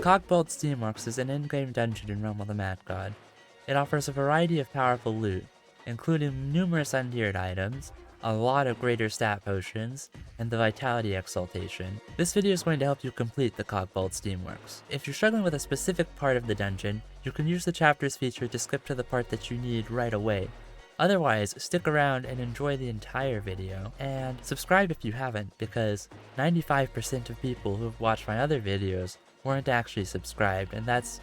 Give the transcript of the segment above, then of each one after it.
Kogbold Steamworks is an endgame dungeon in Realm of the Mad God. It offers a variety of powerful loot, including numerous untiered items, a lot of greater stat potions, and the Vitality Exaltation. This video is going to help you complete the Kogbold Steamworks. If you're struggling with a specific part of the dungeon, you can use the chapters feature to skip to the part that you need right away. Otherwise, stick around and enjoy the entire video, and subscribe if you haven't, because 95% of people who have watched my other videos weren't actually subscribed, and that's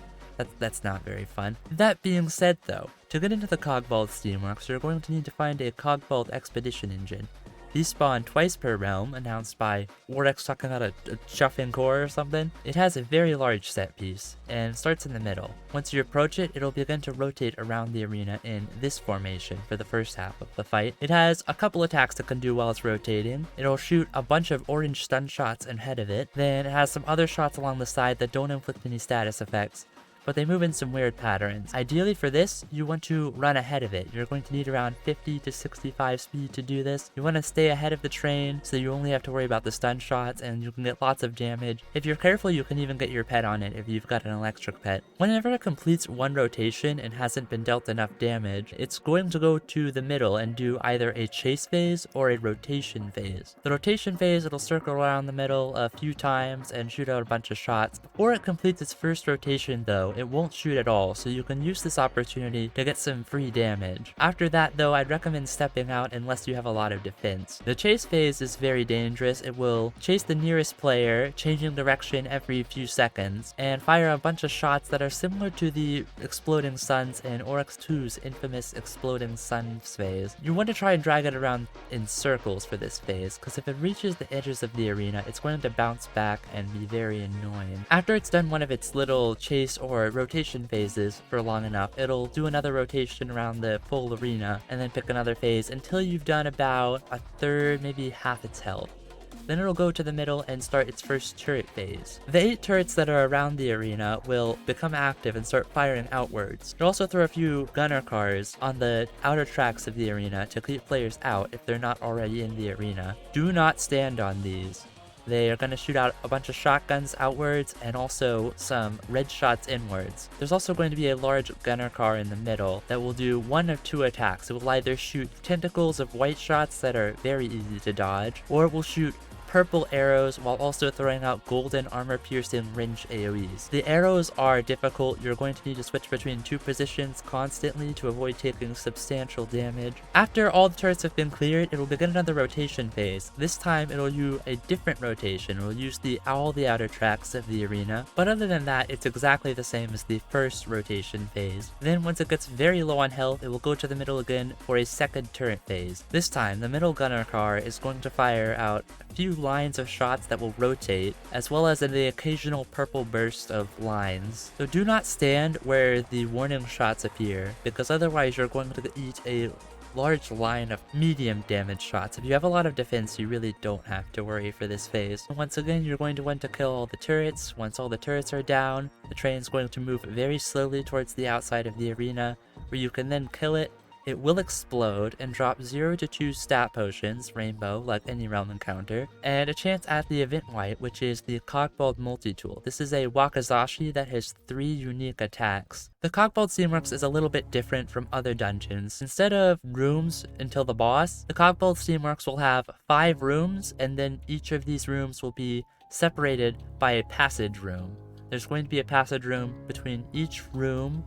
not very fun. That being said though, to get into the Kogbold Steamworks, you're going to need to find a Kogbold Expedition engine. These spawn twice per realm, announced by Wardex talking about a chuffing core or something. It has a very large set piece, and starts in the middle. Once you approach it, it'll begin to rotate around the arena in this formation for the first half of the fight. It has a couple attacks it can do while it's rotating. It'll shoot a bunch of orange stun shots ahead of it. Then it has some other shots along the side that don't inflict any status effects, but they move in some weird patterns. Ideally for this, you want to run ahead of it. You're going to need around 50 to 65 speed to do this. You want to stay ahead of the train so you only have to worry about the stun shots and you can get lots of damage. If you're careful, you can even get your pet on it if you've got an electric pet. Whenever it completes one rotation and hasn't been dealt enough damage, it's going to go to the middle and do either a chase phase or a rotation phase. The rotation phase, it'll circle around the middle a few times and shoot out a bunch of shots. Before it completes its first rotation though, it won't shoot at all, so you can use this opportunity to get some free damage. After that though, I'd recommend stepping out unless you have a lot of defense. The chase phase is very dangerous. It will chase the nearest player, changing direction every few seconds, and fire a bunch of shots that are similar to the Exploding Suns in Oryx 2's infamous Exploding Suns phase. You want to try and drag it around in circles for this phase, because if it reaches the edges of the arena, it's going to bounce back and be very annoying. After it's done one of its little chase or rotation phases for long enough, it'll do another rotation around the full arena and then pick another phase until you've done about a third, maybe half its health. Then it'll go to the middle and start its first turret phase. The 8 turrets that are around the arena will become active and start firing outwards. You'll also throw a few gunner cars on the outer tracks of the arena to keep players out if they're not already in the arena. Do not stand on these. They are going to shoot out a bunch of shotguns outwards and also some red shots inwards. There's also going to be a large gunner car in the middle that will do one of two attacks. It will either shoot tentacles of white shots that are very easy to dodge, or it will shoot purple arrows while also throwing out golden armor-piercing range AoEs. The arrows are difficult. You're going to need to switch between 2 positions constantly to avoid taking substantial damage. After all the turrets have been cleared, it will begin another rotation phase. This time it'll use a different rotation. It will use all the outer tracks of the arena, but other than that, it's exactly the same as the first rotation phase. Then once it gets very low on health, it will go to the middle again for a second turret phase. This time, the middle gunner car is going to fire out a few lines of shots that will rotate, as well as the occasional purple burst of lines. So do not stand where the warning shots appear, because otherwise you're going to eat a large line of medium damage shots. If you have a lot of defense, you really don't have to worry for this phase. Once again, you're going to want to kill all the turrets. Once all the turrets are down, the train's going to move very slowly towards the outside of the arena, where you can then kill it. It will explode and drop 0 to 2 stat potions, rainbow, like any realm encounter, and a chance at the event white, which is the Kogbold multi-tool. This is a wakizashi that has 3 unique attacks. The Kogbold Steamworks is a little bit different from other dungeons. Instead of rooms until the boss, the Kogbold Steamworks will have 5 rooms, and then each of these rooms will be separated by a passage room. There's going to be a passage room between each room,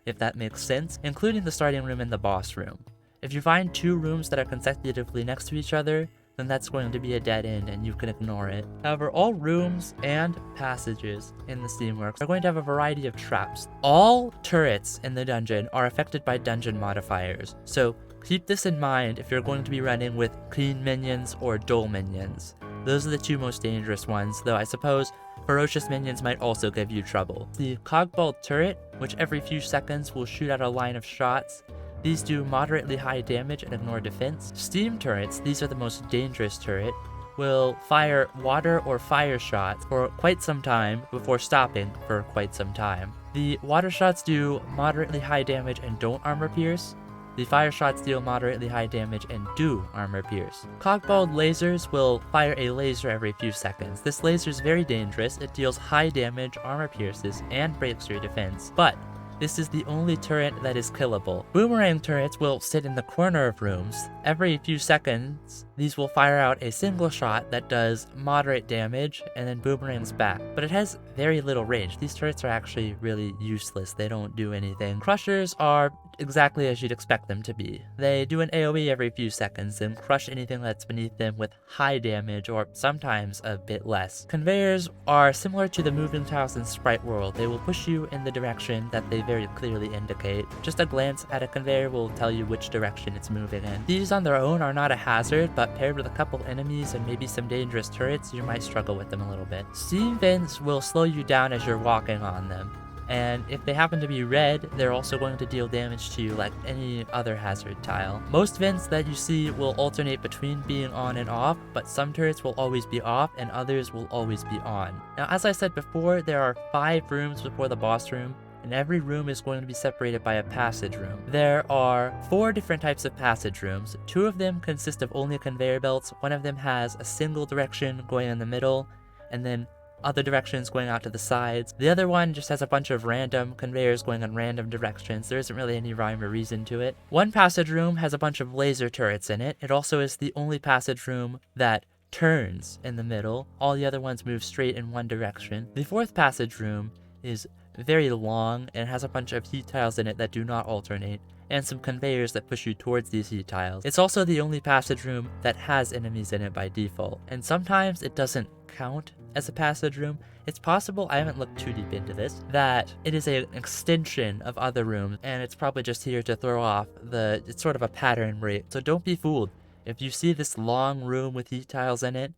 if that makes sense, including the starting room and the boss room. If you find 2 rooms that are consecutively next to each other, then that's going to be a dead end and you can ignore it. However, all rooms and passages in the Steamworks are going to have a variety of traps. All turrets in the dungeon are affected by dungeon modifiers, so keep this in mind if you're going to be running with clean minions or dull minions. Those are the 2 most dangerous ones, though I suppose ferocious minions might also give you trouble. The Kogbold turret, which every few seconds will shoot out a line of shots. These do moderately high damage and ignore defense. Steam turrets, these are the most dangerous turret, will fire water or fire shots for quite some time before stopping for quite some time. The water shots do moderately high damage and don't armor pierce. The fire shots deal moderately high damage and do armor pierce. Kogbold lasers will fire a laser every few seconds. This laser is very dangerous. It deals high damage, armor pierces, and breaks your defense. But this is the only turret that is killable. Boomerang turrets will sit in the corner of rooms. Every few seconds, these will fire out a single shot that does moderate damage and then boomerangs back. But it has very little range. These turrets are actually really useless. They don't do anything. Crushers are exactly as you'd expect them to be. They do an AoE every few seconds and crush anything that's beneath them with high damage or sometimes a bit less. Conveyors are similar to the moving tiles in Sprite World. They will push you in the direction that they very clearly indicate. Just a glance at a conveyor will tell you which direction it's moving in. These on their own are not a hazard, but paired with a couple enemies and maybe some dangerous turrets, you might struggle with them a little bit. Steam vents will slow you down as you're walking on them. And if they happen to be red, they're also going to deal damage to you like any other hazard tile. Most vents that you see will alternate between being on and off, but some turrets will always be off and others will always be on. Now, as I said before, there are 5 rooms before the boss room, and every room is going to be separated by a passage room. There are 4 different types of passage rooms. 2 of them consist of only conveyor belts. One of them has a single direction going in the middle, and then other directions going out to the sides. The other one just has a bunch of random conveyors going in random directions. There isn't really any rhyme or reason to it. One passage room has a bunch of laser turrets in it. It also is the only passage room that turns in the middle. All the other ones move straight in one direction. The 4th passage room is very long and has a bunch of heat tiles in it that do not alternate, and some conveyors that push you towards these heat tiles. It's also the only passage room that has enemies in it by default, and sometimes it doesn't count as a passage room. It's possible, I haven't looked too deep into this, that it is an extension of other rooms, and it's probably just here to throw off it's sort of a pattern break. So don't be fooled. If you see this long room with heat tiles in it,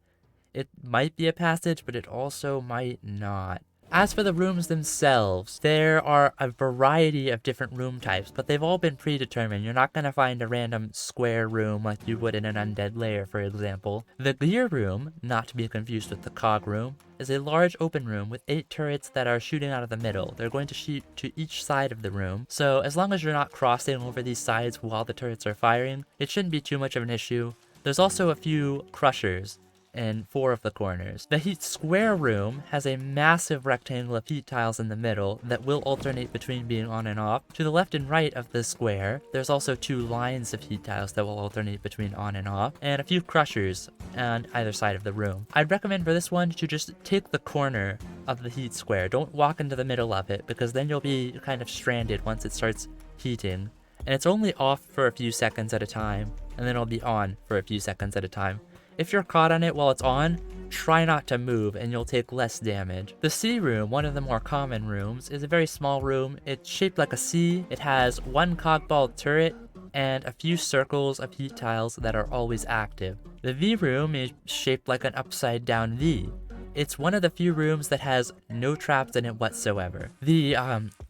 it might be a passage, but it also might not. As for the rooms themselves, there are a variety of different room types, but they've all been predetermined. You're not going to find a random square room like you would in an undead lair, for example. The gear room, not to be confused with the cog room, is a large open room with 8 turrets that are shooting out of the middle. They're going to shoot to each side of the room, so as long as you're not crossing over these sides while the turrets are firing, it shouldn't be too much of an issue. There's also a few crushers in 4 of the corners. The heat square room has a massive rectangle of heat tiles in the middle that will alternate between being on and off. To the left and right of the square, there's also 2 lines of heat tiles that will alternate between on and off, and a few crushers on either side of the room. I'd recommend for this one to just take the corner of the heat square. Don't walk into the middle of it, because then you'll be kind of stranded once it starts heating. And it's only off for a few seconds at a time, and then it'll be on for a few seconds at a time. If you're caught on it while it's on, try not to move and you'll take less damage. The C room, one of the more common rooms, is a very small room. It's shaped like a C. It has 1 Kogbold turret and a few circles of heat tiles that are always active. The V room is shaped like an upside down V. It's one of the few rooms that has no traps in it whatsoever. The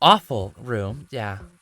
awful room,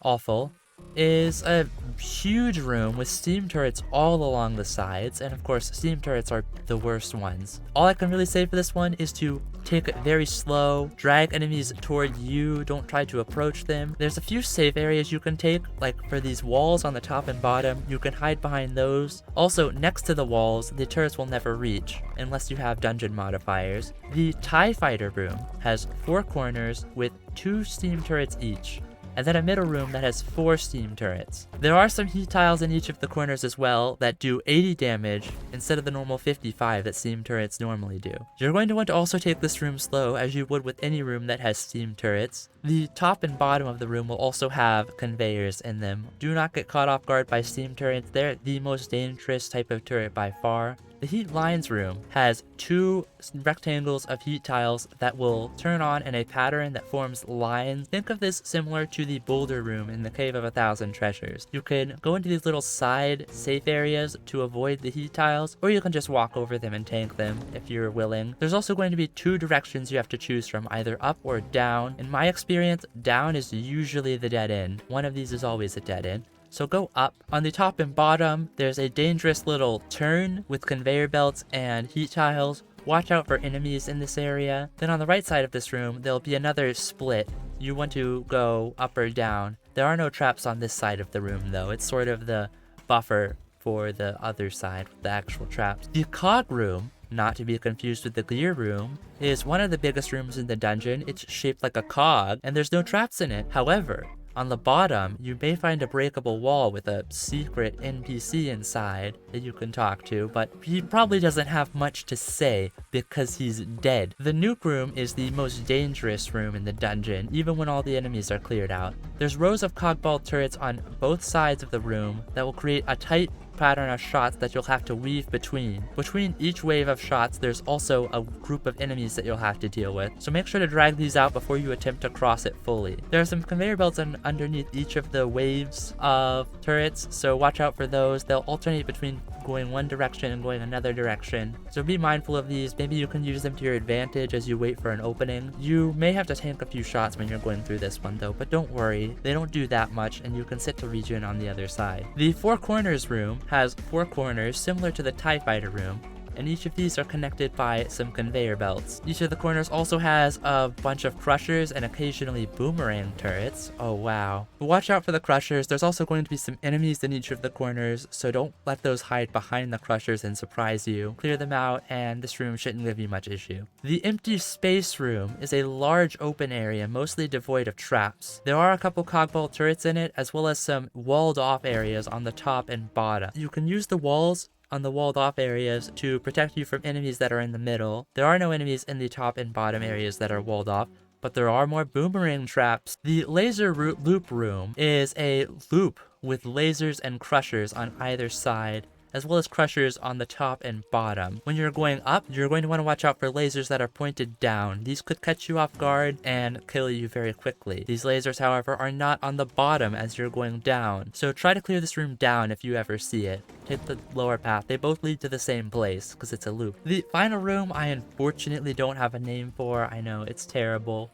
awful, is a huge room with steam turrets all along the sides, and of course steam turrets are the worst ones. All I can really say for this one is to take it very slow, drag enemies toward you, don't try to approach them. There's a few safe areas you can take, like for these walls on the top and bottom, you can hide behind those. Also, next to the walls, the turrets will never reach, unless you have dungeon modifiers. The TIE Fighter room has 4 corners with 2 steam turrets each, and then a middle room that has 4 steam turrets. There are some heat tiles in each of the corners as well that do 80 damage instead of the normal 55 that steam turrets normally do. You're going to want to also take this room slow, as you would with any room that has steam turrets. The top and bottom of the room will also have conveyors in them. Do not get caught off guard by steam turrets. They're the most dangerous type of turret by far. The heat lines room has 2 rectangles of heat tiles that will turn on in a pattern that forms lines. Think of this similar to the boulder room in the Cave of 1,000 Treasures. You can go into these little side safe areas to avoid the heat tiles, or you can just walk over them and tank them if you're willing. There's also going to be 2 directions you have to choose from, either up or down. In my experience, down is usually the dead end. One of these is always a dead end. So go up. On the top and bottom, there's a dangerous little turn with conveyor belts and heat tiles. Watch out for enemies in this area. Then on the right side of this room, there'll be another split. You want to go up or down. There are no traps on this side of the room though. It's sort of the buffer for the other side, the actual traps. The cog room, not to be confused with the gear room, is one of the biggest rooms in the dungeon. It's shaped like a cog, and there's no traps in it. However, on the bottom, you may find a breakable wall with a secret NPC inside that you can talk to, but he probably doesn't have much to say because he's dead. The nuke room is the most dangerous room in the dungeon, even when all the enemies are cleared out. There's rows of Kogbold turrets on both sides of the room that will create a tight pattern of shots that you'll have to weave between. Between each wave of shots, there's also a group of enemies that you'll have to deal with, so make sure to drag these out before you attempt to cross it fully. There are some conveyor belts underneath each of the waves of turrets, so watch out for those. They'll alternate between going one direction and going another direction, so be mindful of these. Maybe you can use them to your advantage as you wait for an opening. You may have to tank a few shots when you're going through this one though, but don't worry, they don't do that much and you can sit to regen on the other side. The Four Corners room has 4 corners similar to the TIE Fighter room, and each of these are connected by some conveyor belts. Each of the corners also has a bunch of crushers and occasionally boomerang turrets. Oh wow. But watch out for the crushers. There's also going to be some enemies in each of the corners, so don't let those hide behind the crushers and surprise you. Clear them out, and this room shouldn't give you much issue. The empty space room is a large open area mostly devoid of traps. There are a couple Kogbold turrets in it, as well as some walled off areas on the top and bottom. You can use the walls on the walled off areas to protect you from enemies that are in the middle. There are no enemies in the top and bottom areas that are walled off, but there are more boomerang traps. The laser loop room is a loop with lasers and crushers on either side, as well as crushers on the top and bottom. When you're going up, you're going to want to watch out for lasers that are pointed down. These could catch you off guard and kill you very quickly. These lasers, however, are not on the bottom as you're going down, so try to clear this room down if you ever see it. Take the lower path. They both lead to the same place because it's a loop. The final room I unfortunately don't have a name for. I know, it's terrible.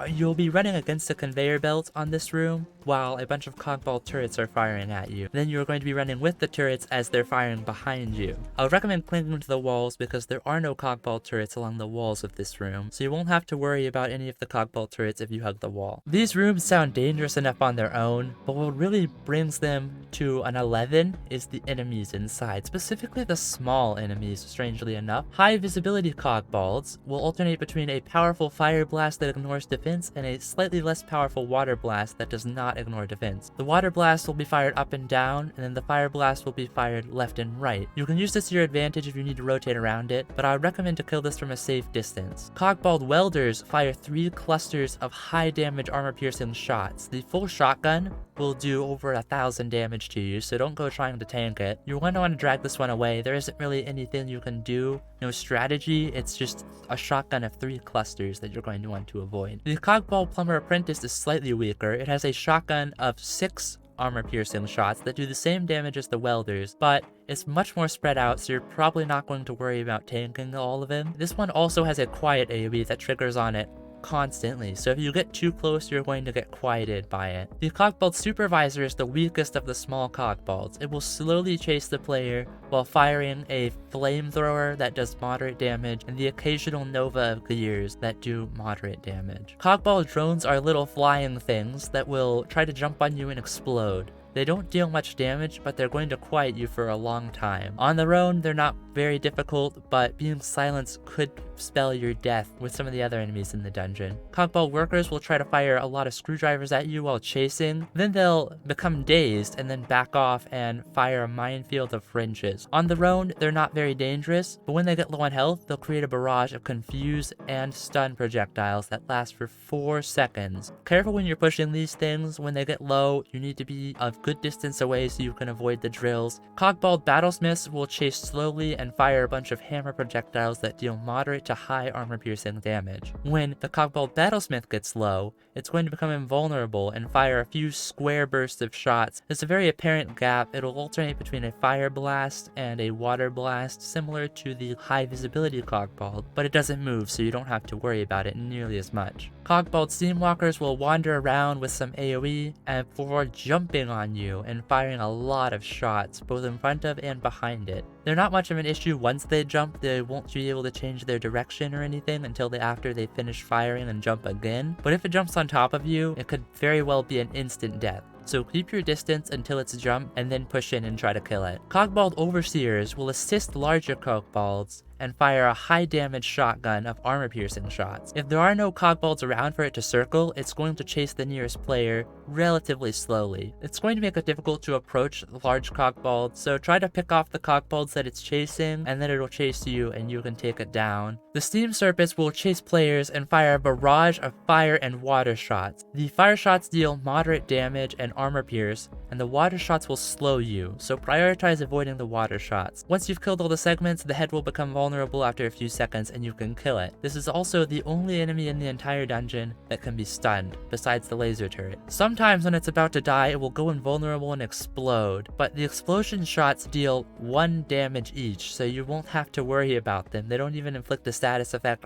You'll be running against a conveyor belt on this room while a bunch of Kogbold turrets are firing at you. Then you're going to be running with the turrets as they're firing behind you. I would recommend clinging to the walls because there are no Kogbold turrets along the walls of this room, so you won't have to worry about any of the Kogbold turrets if you hug the wall. These rooms sound dangerous enough on their own, but what really brings them to an 11 is the enemies inside, specifically the small enemies, strangely enough. High visibility Kogbolds will alternate between a powerful fire blast that ignores defense and a slightly less powerful water blast that does not ignore defense. The water blast will be fired up and down, and then the fire blast will be fired left and right. You can use this to your advantage if you need to rotate around it, but I would recommend to kill this from a safe distance. Kogbold welders fire 3 clusters of high damage armor piercing shots. The full shotgun will do over 1,000 damage to you, so don't go trying to tank it. You're going to want to drag this one away. There isn't really anything you can do, no strategy. It's just a shotgun of 3 clusters that you're going to want to avoid. The Kogbold Plumber Apprentice is slightly weaker. It has a shotgun of 6 armor piercing shots that do the same damage as the welders, but it's much more spread out, so you're probably not going to worry about tanking all of them. This one also has a quiet AoE that triggers on it constantly, so if you get too close, you're going to get quieted by it. The Kogbold Supervisor is the weakest of the small Kogbolds. It will slowly chase the player while firing a flamethrower that does moderate damage and the occasional Nova of gears that do moderate damage. Kogbold drones are little flying things that will try to jump on you and explode. They don't deal much damage, but they're going to quiet you for a long time. On their own, they're not very difficult, but being silenced could spell your death with some of the other enemies in the dungeon. Kogbold workers will try to fire a lot of screwdrivers at you while chasing, then they'll become dazed and then back off and fire a minefield of wrenches. On their own, they're not very dangerous, but when they get low on health, they'll create a barrage of confuse and stun projectiles that last for 4 seconds. Careful when you're pushing these things. When they get low, you need to be a good distance away so you can avoid the drills. Kogbold battlesmiths will chase slowly and fire a bunch of hammer projectiles that deal moderate to high armor piercing damage. When the Kogbold battlesmith gets low, it's going to become invulnerable and fire a few square bursts of shots. There's a very apparent gap. It'll alternate between a fire blast and a water blast, similar to the high visibility Kogbold, but it doesn't move, so you don't have to worry about it nearly as much. Kogbold Steamwalkers will wander around with some AoE, and before jumping on on you and firing a lot of shots, both in front of and behind it. They're not much of an issue once they jump. They won't be able to change their direction or anything until after they finish firing and jump again. But if it jumps on top of you, it could very well be an instant death. So keep your distance until it's jumped and then push in and try to kill it. Kogbold Overseers will assist larger Kogbolds and fire a high damage shotgun of armor piercing shots. If there are no Kogbolds around for it to circle, it's going to chase the nearest player relatively slowly. It's going to make it difficult to approach large Kogbolds, so try to pick off the Kogbolds that it's chasing, and then it'll chase you and you can take it down. The Steam Serpents will chase players and fire a barrage of fire and water shots. The fire shots deal moderate damage and armor pierce, and the water shots will slow you, so prioritize avoiding the water shots. Once you've killed all the segments, the head will become vulnerable after a few seconds and you can kill it. This is also the only enemy in the entire dungeon that can be stunned, besides the laser turret. Sometimes when it's about to die, it will go invulnerable and explode, but the explosion shots deal 1 damage each, so you won't have to worry about them. They don't even inflict the status effect.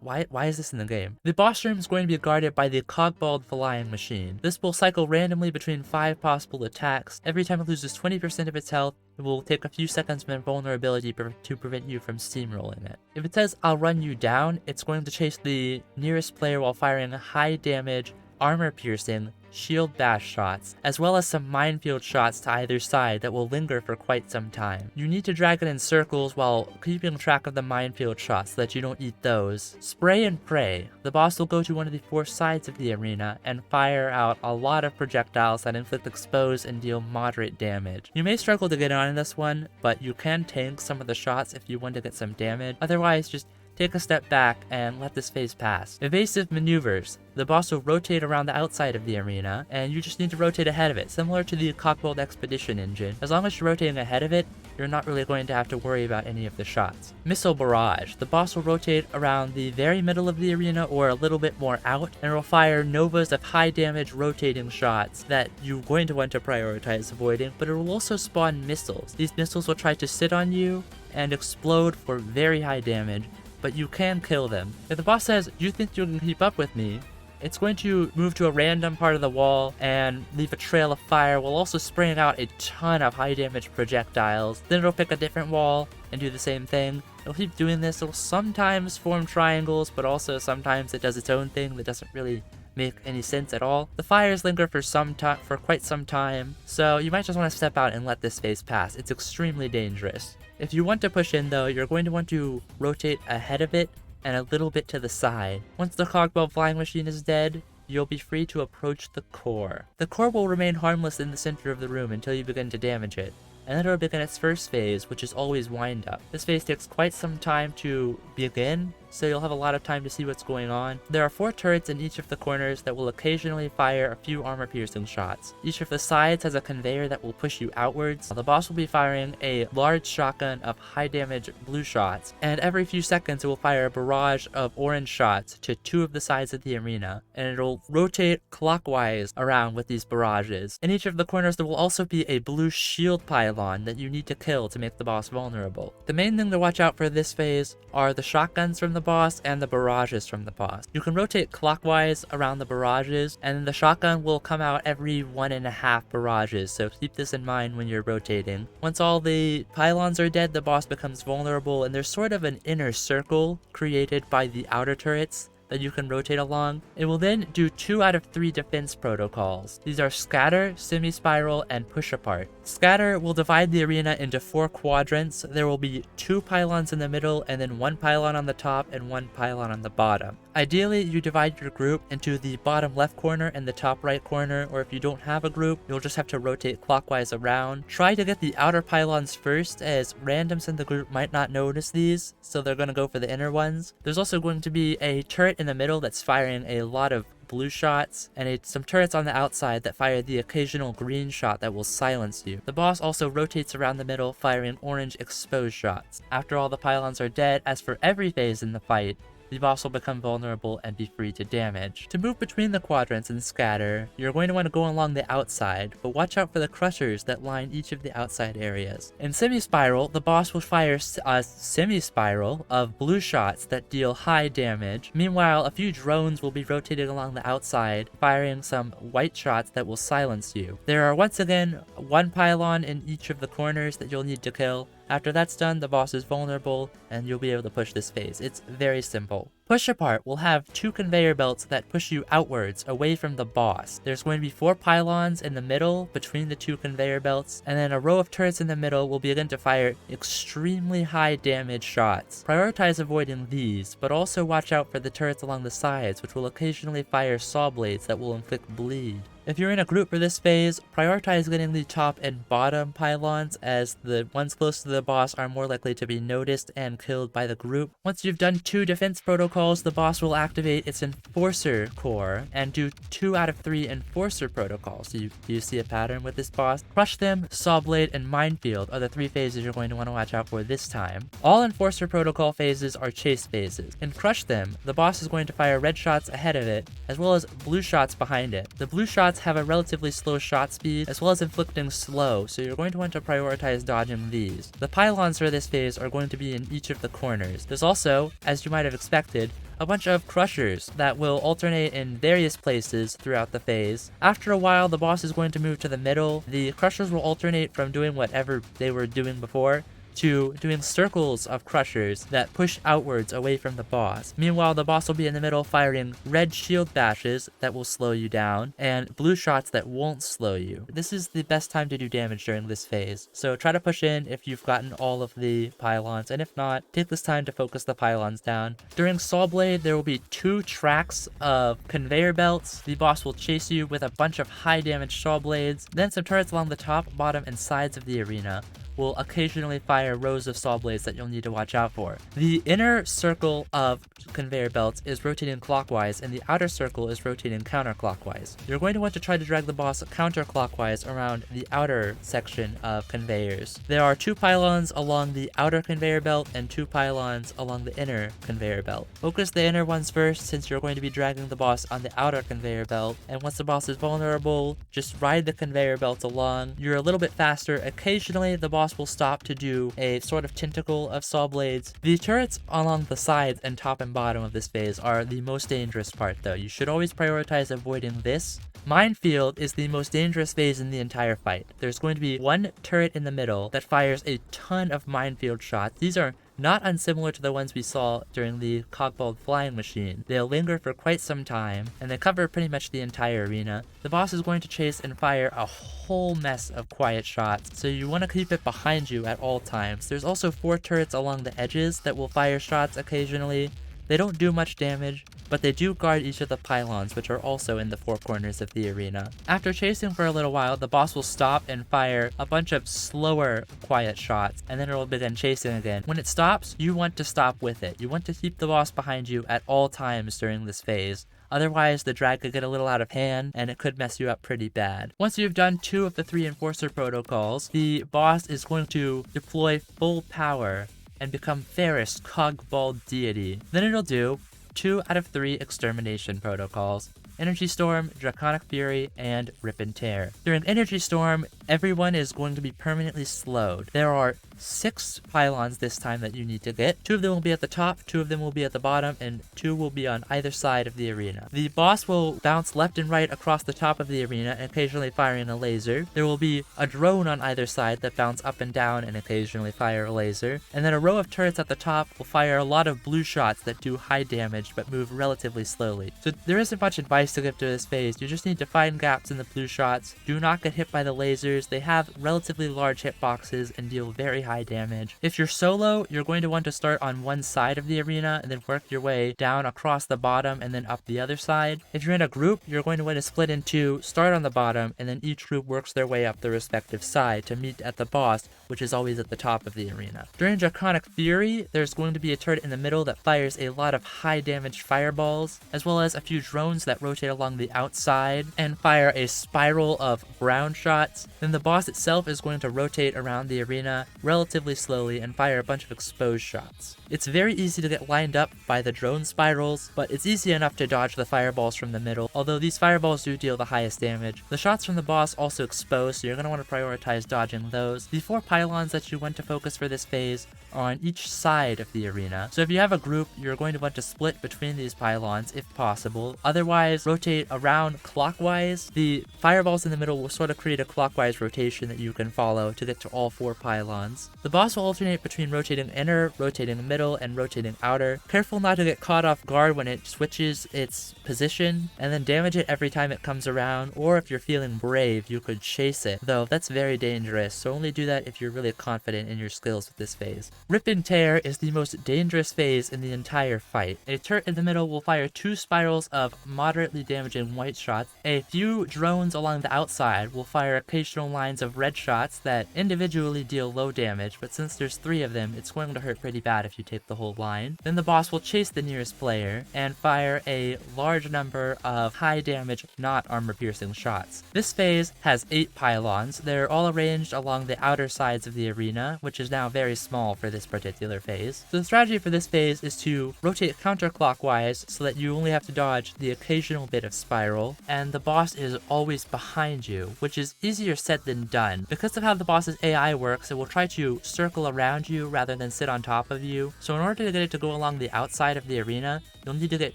Why is this in the game? The boss room is going to be guarded by the Kogbold Flying Machine. This will cycle randomly between 5 possible attacks. Every time it loses 20% of its health, it will take a few seconds of invulnerability to prevent you from steamrolling it. If it says, "I'll run you down," it's going to chase the nearest player while firing high damage, armor piercing, shield bash shots, as well as some minefield shots to either side that will linger for quite some time. You need to drag it in circles while keeping track of the minefield shots so that you don't eat those. Spray and pray. The boss will go to one of the 4 sides of the arena and fire out a lot of projectiles that inflict expose and deal moderate damage. You may struggle to get on in this one, but you can tank some of the shots if you want to get some damage. Otherwise, just take a step back and let this phase pass. Evasive maneuvers. The boss will rotate around the outside of the arena, and you just need to rotate ahead of it, similar to the Kogbold Expedition engine. As long as you're rotating ahead of it, you're not really going to have to worry about any of the shots. Missile barrage. The boss will rotate around the very middle of the arena or a little bit more out, and will fire novas of high damage rotating shots that you're going to want to prioritize avoiding, but it will also spawn missiles. These missiles will try to sit on you and explode for very high damage, but you can kill them. If the boss says, "You think you can keep up with me?" it's going to move to a random part of the wall and leave a trail of fire while also spraying out a ton of high damage projectiles. Then it'll pick a different wall and do the same thing. It'll keep doing this. It'll sometimes form triangles, but also sometimes it does its own thing that doesn't really make any sense at all. The fires linger for quite some time, so you might just want to step out and let this phase pass. It's extremely dangerous. If you want to push in though, you're going to want to rotate ahead of it and a little bit to the side. Once the Kogbold Flying Machine is dead, you'll be free to approach the core. The core will remain harmless in the center of the room until you begin to damage it, and then it'll begin its first phase, which is always wind up. This phase takes quite some time to begin, so you'll have a lot of time to see what's going on. There are 4 turrets in each of the corners that will occasionally fire a few armor piercing shots. Each of the sides has a conveyor that will push you outwards. The boss will be firing a large shotgun of high damage blue shots, and every few seconds it will fire a barrage of orange shots to 2 of the sides of the arena, and it'll rotate clockwise around with these barrages. In each of the corners there will also be a blue shield pylon that you need to kill to make the boss vulnerable. The main thing to watch out for this phase are the shotguns from the boss and the barrages from the boss. You can rotate clockwise around the barrages, and the shotgun will come out every 1.5 barrages, so keep this in mind when you're rotating. Once all the pylons are dead, the boss becomes vulnerable, and there's sort of an inner circle created by the outer turrets that you can rotate along. It will then do 2 out of 3 defense protocols. These are Scatter, Semi-Spiral, and Push Apart. Scatter will divide the arena into 4 quadrants. There will be 2 pylons in the middle, and then 1 pylon on the top and 1 pylon on the bottom. Ideally, you divide your group into the bottom left corner and the top right corner, or if you don't have a group, you'll just have to rotate clockwise around. Try to get the outer pylons first, as randoms in the group might not notice these, so they're going to go for the inner ones. There's also going to be a turret in the middle that's firing a lot of blue shots, and some turrets on the outside that fire the occasional green shot that will silence you. The boss also rotates around the middle, firing orange exposed shots. After all the pylons are dead, as for every phase in the fight, the boss will become vulnerable and be free to damage. To move between the quadrants and scatter, you're going to want to go along the outside, but watch out for the crushers that line each of the outside areas. In semi-spiral, the boss will fire a semi-spiral of blue shots that deal high damage. Meanwhile, a few drones will be rotating along the outside, firing some white shots that will silence you. There are once again one pylon in each of the corners that you'll need to kill. After that's done, the boss is vulnerable, and you'll be able to push this phase. It's very simple. Push apart will have 2 conveyor belts that push you outwards, away from the boss. There's going to be 4 pylons in the middle, between the 2 conveyor belts, and then a row of turrets in the middle will begin to fire extremely high damage shots. Prioritize avoiding these, but also watch out for the turrets along the sides, which will occasionally fire saw blades that will inflict bleed. If you're in a group for this phase, prioritize getting the top and bottom pylons, as the ones close to the boss are more likely to be noticed and killed by the group. Once you've done 2 defense protocols, the boss will activate its Enforcer core and do 2 out of 3 Enforcer protocols. Do you see a pattern with this boss? Crush Them, Saw Blade, and Minefield are the 3 phases you're going to want to watch out for this time. All Enforcer protocol phases are chase phases. In Crush Them, the boss is going to fire red shots ahead of it, as well as blue shots behind it. The blue shots have a relatively slow shot speed, as well as inflicting slow, so you're going to want to prioritize dodging these. The pylons for this phase are going to be in each of the corners. There's also, as you might have expected, a bunch of crushers that will alternate in various places throughout the phase. After a while, the boss is going to move to the middle. The crushers will alternate from doing whatever they were doing before to doing circles of crushers that push outwards away from the boss. Meanwhile, the boss will be in the middle firing red shield bashes that will slow you down and blue shots that won't slow you. This is the best time to do damage during this phase, so try to push in if you've gotten all of the pylons, and if not, take this time to focus the pylons down. During Saw Blade, there will be 2 tracks of conveyor belts. The boss will chase you with a bunch of high damage saw blades, then some turrets along the top, bottom, and sides of the arena will occasionally fire rows of saw blades that you'll need to watch out for. The inner circle of conveyor belts is rotating clockwise, and the outer circle is rotating counterclockwise. You're going to want to try to drag the boss counterclockwise around the outer section of conveyors. There are 2 pylons along the outer conveyor belt and 2 pylons along the inner conveyor belt. Focus the inner ones first, since you're going to be dragging the boss on the outer conveyor belt, and once the boss is vulnerable, just ride the conveyor belts along. You're a little bit faster. Occasionally, the boss will stop to do a sort of tentacle of saw blades. The turrets along the sides and top and bottom of this phase are the most dangerous part, though. You should always prioritize avoiding this. Minefield is the most dangerous phase in the entire fight. There's going to be 1 turret in the middle that fires a ton of minefield shots. These are not unsimilar to the ones we saw during the Kogbold flying machine. They'll linger for quite some time, and they cover pretty much the entire arena. The boss is going to chase and fire a whole mess of quiet shots, so you want to keep it behind you at all times. There's also 4 turrets along the edges that will fire shots occasionally. They don't do much damage, but they do guard each of the pylons, which are also in the 4 corners of the arena. After chasing for a little while, the boss will stop and fire a bunch of slower, quiet shots, and then it will begin chasing again. When it stops, you want to stop with it. You want to keep the boss behind you at all times during this phase. Otherwise, the drag could get a little out of hand, and it could mess you up pretty bad. Once you've done 2 of the 3 Enforcer protocols, the boss is going to deploy full power and become Ferris Kogbold Deity. Then it'll do 2 out of 3 Extermination protocols: Energy Storm, Draconic Fury, and Rip and Tear. During Energy Storm, everyone is going to be permanently slowed. There are 6 pylons this time that you need to get. 2 of them will be at the top, 2 of them will be at the bottom, and 2 will be on either side of the arena. The boss will bounce left and right across the top of the arena, occasionally firing a laser. There will be a drone on either side that bounce up and down and occasionally fire a laser. And then a row of turrets at the top will fire a lot of blue shots that do high damage but move relatively slowly. So there isn't much advice to give to this phase. You just need to find gaps in the blue shots. Do not get hit by the lasers. They have relatively large hitboxes and deal very high damage. If you're solo, you're going to want to start on one side of the arena and then work your way down across the bottom and then up the other side. If you're in a group, you're going to want to split in 2, start on the bottom, and then each group works their way up the respective side to meet at the boss, which is always at the top of the arena. During Draconic Fury, there's going to be a turret in the middle that fires a lot of high damage fireballs, as well as a few drones that rotate along the outside and fire a spiral of ground shots. Then then the boss itself is going to rotate around the arena relatively slowly and fire a bunch of exposed shots. It's very easy to get lined up by the drone spirals, but it's easy enough to dodge the fireballs from the middle, although these fireballs do deal the highest damage. The shots from the boss also expose, so you're going to want to prioritize dodging those. The 4 pylons that you want to focus for this phase are on each side of the arena. So if you have a group, you're going to want to split between these pylons if possible. Otherwise, rotate around clockwise. The fireballs in the middle will sort of create a clockwise rotation that you can follow to get to all 4 pylons. The boss will alternate between rotating inner, rotating middle, and rotating outer. Careful not to get caught off guard when it switches its position, and then damage it every time it comes around, or if you're feeling brave, you could chase it, though that's very dangerous, so only do that if you're really confident in your skills with this phase. Rip and Tear is the most dangerous phase in the entire fight. A turret in the middle will fire 2 spirals of moderately damaging white shots. A few drones along the outside will fire occasional lines of red shots that individually deal low damage, but since there's 3 of them, it's going to hurt pretty bad if you take the whole line. Then the boss will chase the nearest player and fire a large number of high damage, not armor piercing shots. This phase has 8 pylons. They're all arranged along the outer sides of the arena, which is now very small for this particular phase. So the strategy for this phase is to rotate counterclockwise so that you only have to dodge the occasional bit of spiral, and the boss is always behind you, which is easier said than done. Because of how the boss's AI works, it will try to circle around you rather than sit on top of you. So in order to get it to go along the outside of the arena, you'll need to get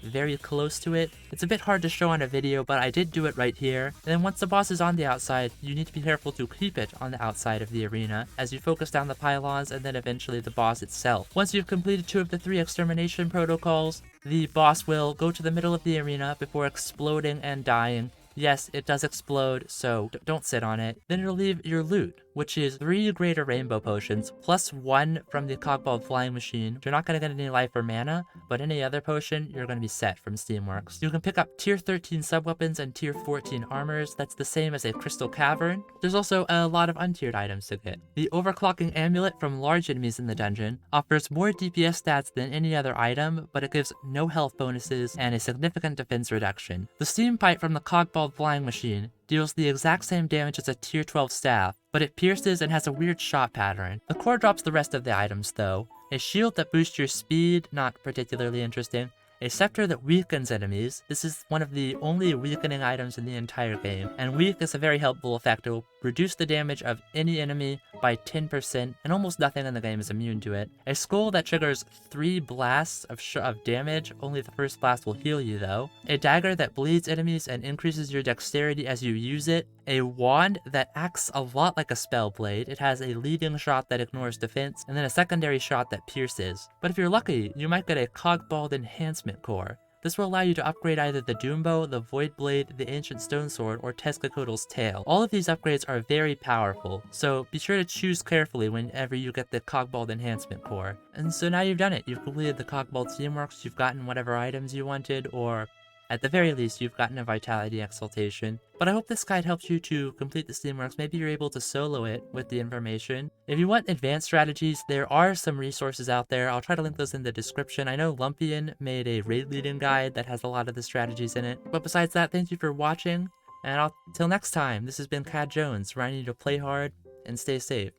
very close to it. It's a bit hard to show on a video, but I did do it right here. And then once the boss is on the outside, you need to be careful to keep it on the outside of the arena as you focus down the pylons and then eventually the boss itself. Once you've completed 2 of the 3 extermination protocols, the boss will go to the middle of the arena before exploding and dying. Yes, it does explode, so don't sit on it. Then it'll leave your loot, which is 3 greater rainbow potions, plus 1 from the Kogbold flying machine. You're not going to get any life or mana, but any other potion, you're going to be set from Steamworks. You can pick up tier 13 subweapons and tier 14 armors. That's the same as a crystal cavern. There's also a lot of untiered items to get. The overclocking amulet from large enemies in the dungeon offers more DPS stats than any other item, but it gives no health bonuses and a significant defense reduction. The steam pipe from the Kogbold flying machine deals the exact same damage as a tier 12 staff, but it pierces and has a weird shot pattern. The core drops the rest of the items though. A shield that boosts your speed, not particularly interesting. A scepter that weakens enemies. This is one of the only weakening items in the entire game, and weak is a very helpful effect. It will reduce the damage of any enemy by 10%, and almost nothing in the game is immune to it. A skull that triggers 3 blasts of damage, only the first blast will heal you though. A dagger that bleeds enemies and increases your dexterity as you use it. A wand that acts a lot like a spell blade. It has a leading shot that ignores defense, and then a secondary shot that pierces. But if you're lucky, you might get a Kogbold enhancement core. This will allow you to upgrade either the Doombow, the Void Blade, the Ancient Stone Sword, or Tezcatlipoca's Tail. All of these upgrades are very powerful, so be sure to choose carefully whenever you get the Kogbold enhancement core. And so now you've done it. You've completed the Kogbold Steamworks, you've gotten whatever items you wanted, or at the very least, you've gotten a Vitality Exaltation. But I hope this guide helps you to complete the Steamworks. Maybe you're able to solo it with the information. If you want advanced strategies, there are some resources out there. I'll try to link those in the description. I know Lumpian made a raid leading guide that has a lot of the strategies in it. But besides that, thank you for watching. And till next time, this has been Cad Jones, reminding you to play hard and stay safe.